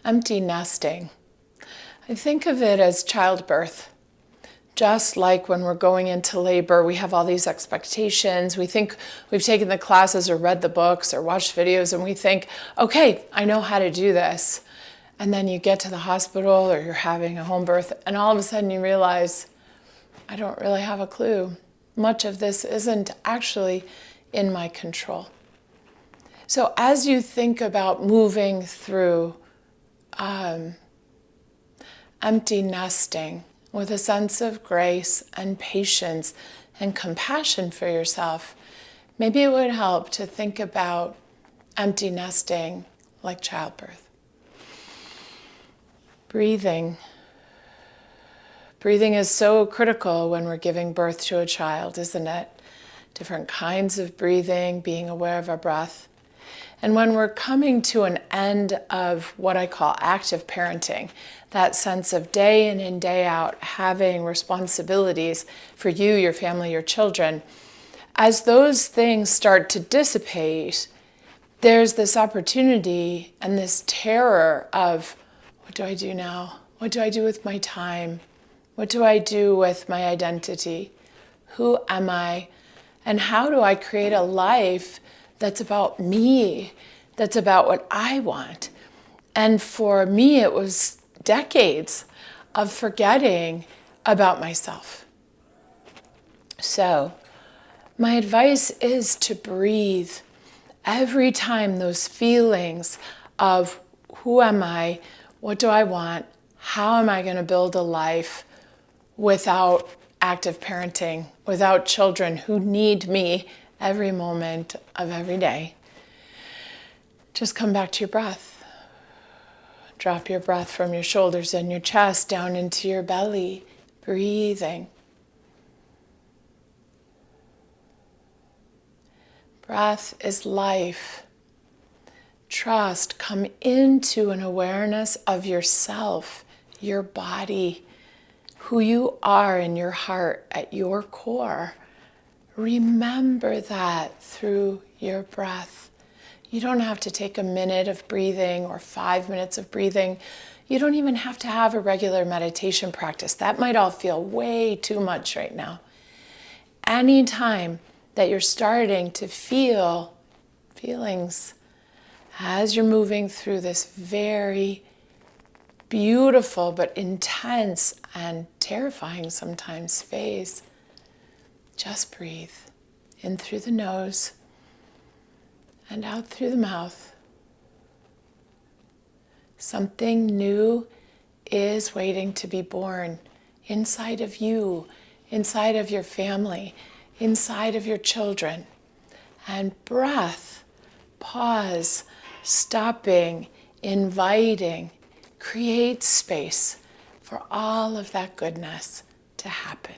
empty nesting. I think of it as childbirth. Just like when we're going into labor, we have all these expectations. We think we've taken the classes or read the books or watched videos and we think, okay, I know how to do this. And then you get to the hospital or you're having a home birth and all of a sudden you realize, I don't really have a clue. Much of this isn't actually in my control. So as you think about moving through empty nesting with a sense of grace and patience and compassion for yourself, maybe it would help to think about empty nesting like childbirth. Breathing. Breathing is so critical when we're giving birth to a child, isn't it? Different kinds of breathing, being aware of our breath. And when we're coming to an end of what I call active parenting, that sense of day in and day out having responsibilities for you, your family, your children, as those things start to dissipate, there's this opportunity and this terror of, what do I do now? What do I do with my time? What do I do with my identity? Who am I? And how do I create a life that's about me, that's about what I want? And for me, it was decades of forgetting about myself. So my advice is to breathe every time those feelings of who am I, what do I want, how am I going to build a life without active parenting, without children who need me every moment of every day. Just come back to your breath. Drop your breath from your shoulders and your chest down into your belly, breathing. Breath is life. Trust, come into an awareness of yourself, your body, who you are in your heart at your core. Remember that through your breath. You don't have to take a minute of breathing or 5 minutes of breathing. You don't even have to have a regular meditation practice. That might all feel way too much right now. Anytime that you're starting to feel feelings as you're moving through this very beautiful but intense and terrifying sometimes phase, just breathe in through the nose and out through the mouth. Something new is waiting to be born inside of you, inside of your family, inside of your children. And breath, pause, stopping, inviting, create space for all of that goodness to happen.